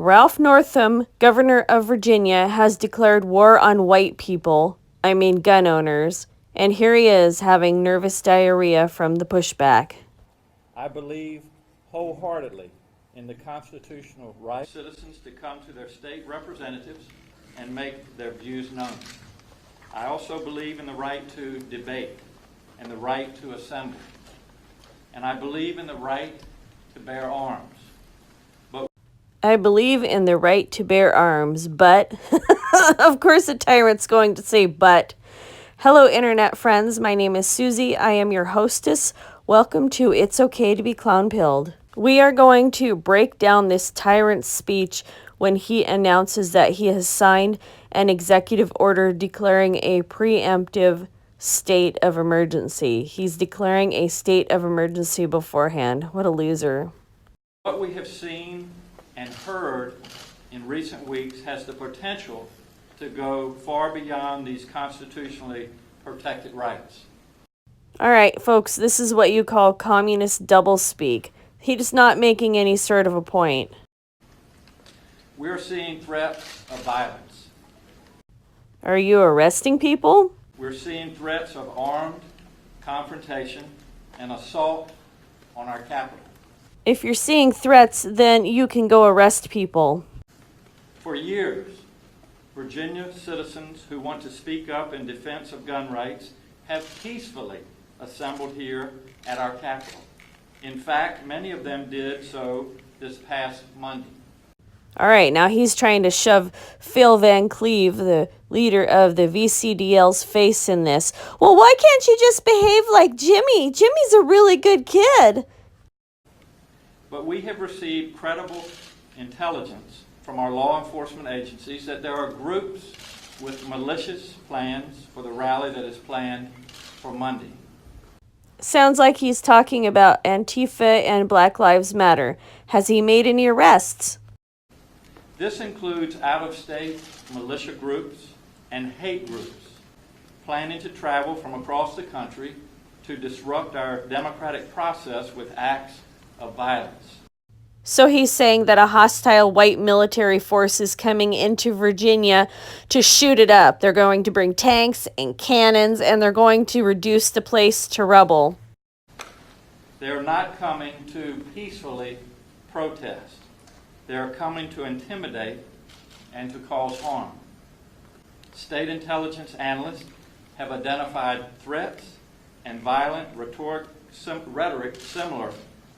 Ralph Northam, governor of Virginia, has declared war on white people, gun owners, and here he is having nervous diarrhea from the pushback. I believe wholeheartedly in the constitutional right of citizens to come to their state representatives and make their views known. I also believe in the right to debate and the right to assemble. And I believe in the right to bear arms. I believe in the right to bear arms, but of course a tyrant's going to say but. Hello, internet friends. My name is Susie. I am your hostess. Welcome to It's Okay to be Clown-Pilled. We are going to break down this tyrant's speech when he announces that he has signed an executive order declaring a preemptive state of emergency. He's declaring a state of emergency beforehand. What a loser. What we have seen and heard in recent weeks has the potential to go far beyond these constitutionally protected rights. All right, folks, this is what you call communist doublespeak. He's not making any sort of a point. We're seeing threats of violence. Are you arresting people? We're seeing threats of armed confrontation and assault on our capital. If you're seeing threats, then you can go arrest people. For years, Virginia citizens who want to speak up in defense of gun rights have peacefully assembled here at our Capitol. In fact, many of them did so this past Monday. All right, now he's trying to shove Phil Van Cleve, the leader of the VCDL's, face in this. Well, why can't you just behave like Jimmy? Jimmy's a really good kid. But we have received credible intelligence from our law enforcement agencies that there are groups with malicious plans for the rally that is planned for Monday. Sounds like he's talking about Antifa and Black Lives Matter. Has he made any arrests? This includes out-of-state militia groups and hate groups planning to travel from across the country to disrupt our democratic process with acts of violence. So he's saying that a hostile white military force is coming into Virginia to shoot it up. They're going to bring tanks and cannons, and they're going to reduce the place to rubble. They're not coming to peacefully protest. They're coming to intimidate and to cause harm. State intelligence analysts have identified threats and violent rhetoric similar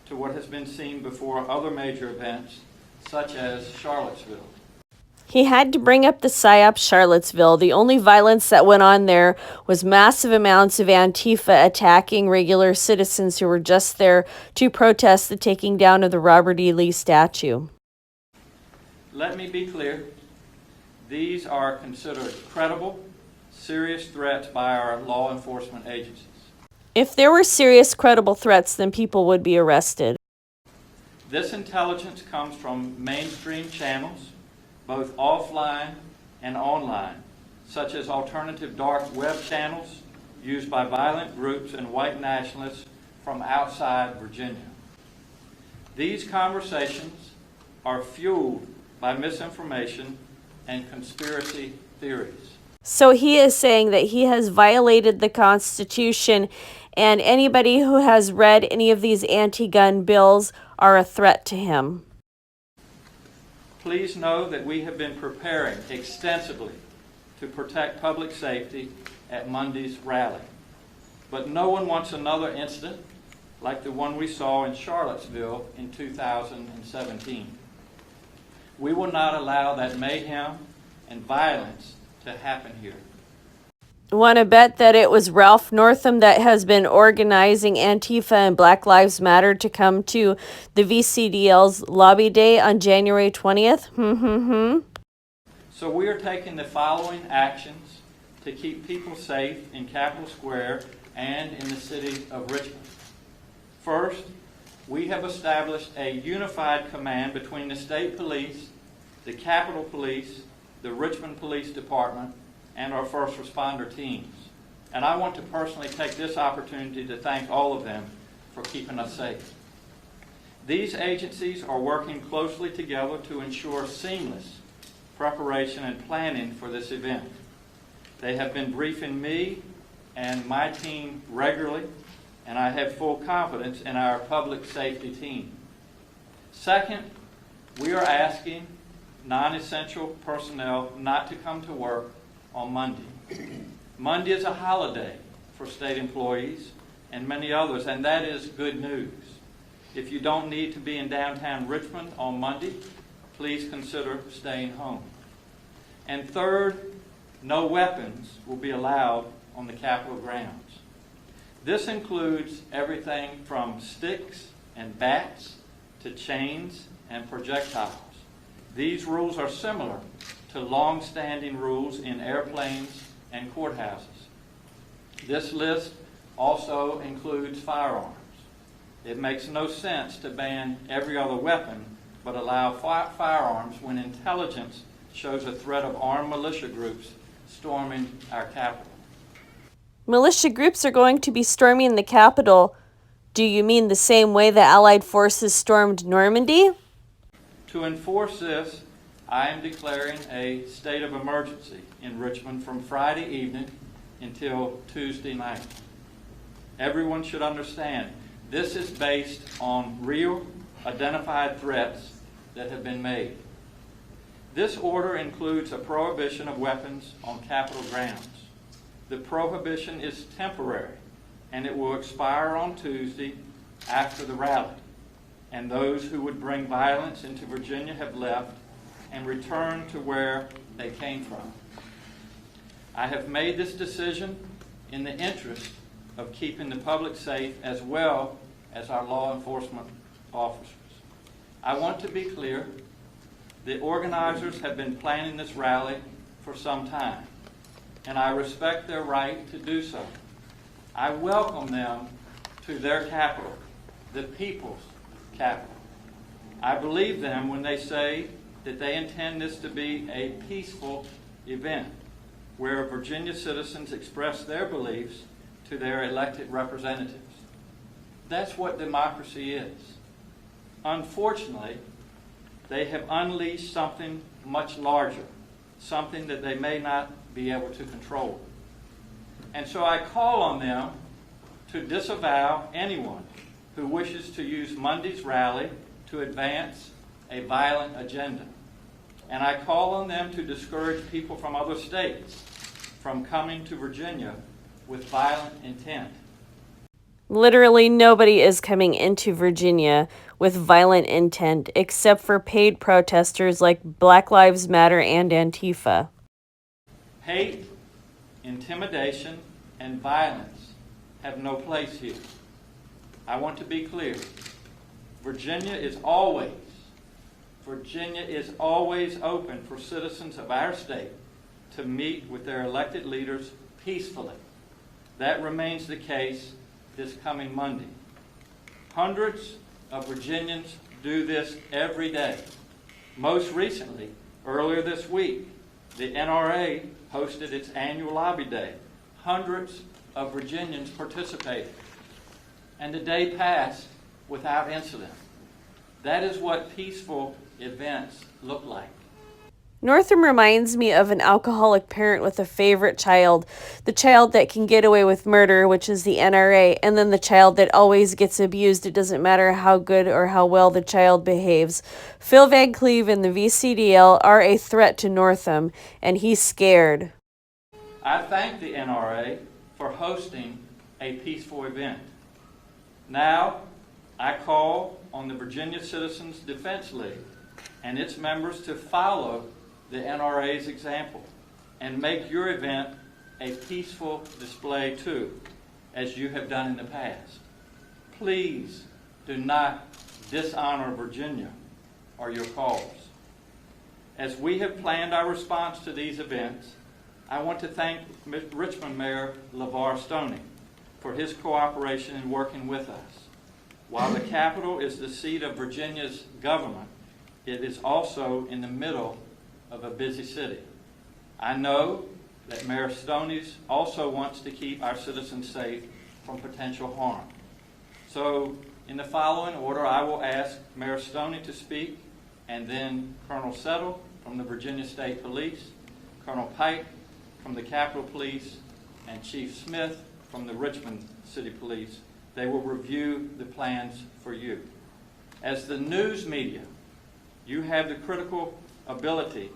to what has been seen before other major events, such as Charlottesville. He had to bring up the PSYOP Charlottesville. The only violence that went on there was massive amounts of Antifa attacking regular citizens who were just there to protest the taking down of the Robert E. Lee statue. Let me be clear. These are considered credible, serious threats by our law enforcement agencies. If there were serious, credible threats, then people would be arrested. This intelligence comes from mainstream channels, both offline and online, such as alternative dark web channels used by violent groups and white nationalists from outside Virginia. These conversations are fueled by misinformation and conspiracy theories. So he is saying that he has violated the Constitution, and anybody who has read any of these anti-gun bills are a threat to him. Please know that we have been preparing extensively to protect public safety at Monday's rally. But no one wants another incident like the one we saw in Charlottesville in 2017. We will not allow that mayhem and violence to happen here. Want to bet that it was Ralph Northam that has been organizing Antifa and Black Lives Matter to come to the VCDL's lobby day on January 20th? So we are taking the following actions to keep people safe in Capitol Square and in the city of Richmond. First, we have established a unified command between the state police, the Capitol Police, the Richmond Police Department, and our first responder teams. And I want to personally take this opportunity to thank all of them for keeping us safe. These agencies are working closely together to ensure seamless preparation and planning for this event. They have been briefing me and my team regularly, and I have full confidence in our public safety team. Second, we are asking non-essential personnel not to come to work on Monday. Monday is a holiday for state employees and many others, and that is good news. If you don't need to be in downtown Richmond on Monday, please consider staying home. And third, no weapons will be allowed on the Capitol grounds. This includes everything from sticks and bats to chains and projectiles. These rules are similar to long-standing rules in airplanes and courthouses. This list also includes firearms. It makes no sense to ban every other weapon but allow firearms when intelligence shows a threat of armed militia groups storming our Capitol. Militia groups are going to be storming the Capitol. Do you mean the same way the Allied forces stormed Normandy? To enforce this, I am declaring a state of emergency in Richmond from Friday evening until Tuesday night. Everyone should understand this is based on real, identified threats that have been made. This order includes a prohibition of weapons on Capitol grounds. The prohibition is temporary, and it will expire on Tuesday after the rally. And those who would bring violence into Virginia have left and returned to where they came from. I have made this decision in the interest of keeping the public safe as well as our law enforcement officers. I want to be clear, the organizers have been planning this rally for some time, and I respect their right to do so. I welcome them to their capital, the people's capital. I believe them when they say that they intend this to be a peaceful event where Virginia citizens express their beliefs to their elected representatives. That's what democracy is. Unfortunately, they have unleashed something much larger, something that they may not be able to control. And so I call on them to disavow anyone who wishes to use Monday's rally to advance a violent agenda. And I call on them to discourage people from other states from coming to Virginia with violent intent. Literally nobody is coming into Virginia with violent intent except for paid protesters like Black Lives Matter and Antifa. Hate, intimidation, and violence have no place here. I want to be clear. Virginia is always open for citizens of our state to meet with their elected leaders peacefully. That remains the case this coming Monday. Hundreds of Virginians do this every day. Most recently, earlier this week, the NRA hosted its annual lobby day. Hundreds of Virginians participated, and the day passed without incident. That is what peaceful events look like. Northam reminds me of an alcoholic parent with a favorite child. The child that can get away with murder, which is the NRA, and then the child that always gets abused. It doesn't matter how good or how well the child behaves. Phil Van Cleve and the VCDL are a threat to Northam, and he's scared. I thank the NRA for hosting a peaceful event. Now, I call on the Virginia Citizens Defense League and its members to follow the NRA's example and make your event a peaceful display too, as you have done in the past. Please do not dishonor Virginia or your cause. As we have planned our response to these events, I want to thank Richmond Mayor LeVar Stoney for his cooperation in working with us. While the Capitol is the seat of Virginia's government, it is also in the middle of a busy city. I know that Mayor Stoney also wants to keep our citizens safe from potential harm. So In the following order, I will ask Mayor Stoney to speak, and then Colonel Settle from the Virginia State Police, Colonel Pike from the Capitol Police, and Chief Smith from the Richmond City Police. They will review the plans for you. As the news media, you have the critical ability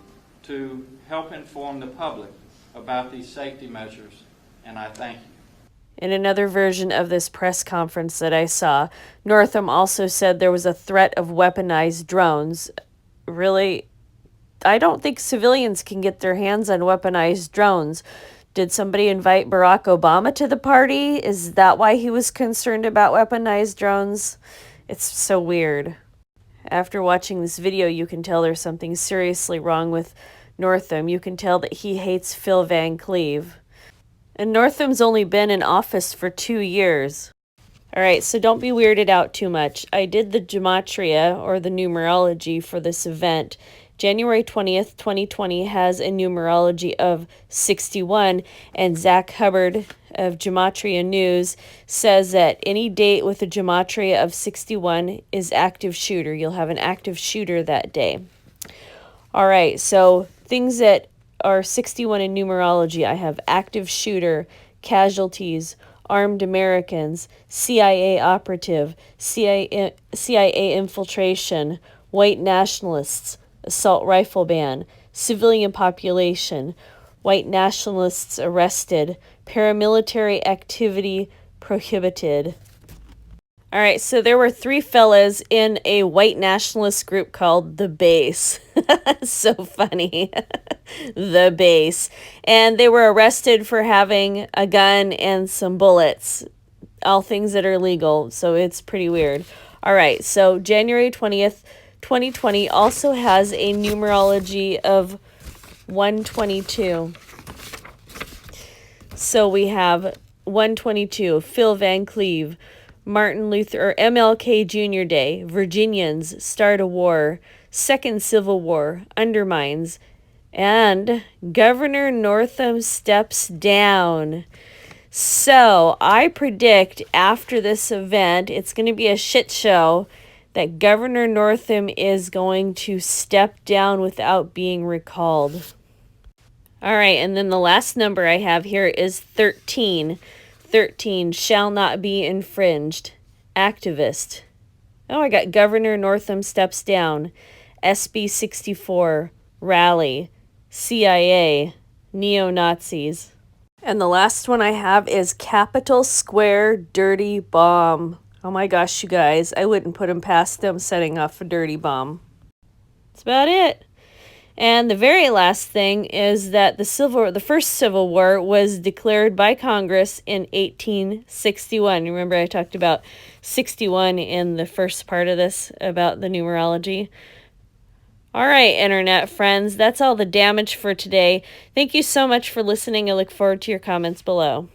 to help inform the public about these safety measures, and I thank you. In another version of this press conference that I saw, Northam also said there was a threat of weaponized drones. Really, I don't think civilians can get their hands on weaponized drones. Did somebody invite Barack Obama to the party? Is that why he was concerned about weaponized drones? It's so weird. After watching this video, you can tell there's something seriously wrong with Northam. You can tell that he hates Phil Van Cleve. And Northam's only been in office for 2 years. All right, so don't be weirded out too much. I did the gematria, or the numerology, for this event. January 20th, 2020 has a numerology of 61, and Zach Hubbard of Gematria News says that any date with a gematria of 61 is active shooter. You'll have an active shooter that day. All right, so things that are 61 in numerology, I have active shooter, casualties, armed Americans, CIA operative, CIA infiltration, white nationalists, assault rifle ban, civilian population, white nationalists arrested, paramilitary activity prohibited. All right, so there were 3 fellas in a white nationalist group called The Base. So funny. The Base. And they were arrested for having a gun and some bullets. All things that are legal, so it's pretty weird. All right, so January 20th, 2020 also has a numerology of 122. So we have 122, Phil Van Cleve, Martin Luther, or MLK Jr. Day, Virginians, Start a War, Second Civil War, Undermines, and Governor Northam steps down. So I predict after this event, it's going to be a shit show, that Governor Northam is going to step down without being recalled. All right, and then the last number I have here is 13. 13 shall not be infringed. Activist. Oh, I got Governor Northam steps down. SB 64. Rally. CIA. Neo-Nazis. And the last one I have is Capitol Square Dirty Bomb. Oh my gosh, you guys. I wouldn't put them past them setting off a dirty bomb. That's about it. And the very last thing is that the first Civil War was declared by Congress in 1861. Remember I talked about 61 in the first part of this about the numerology? All right, Internet friends, that's all the damage for today. Thank you so much for listening. I look forward to your comments below.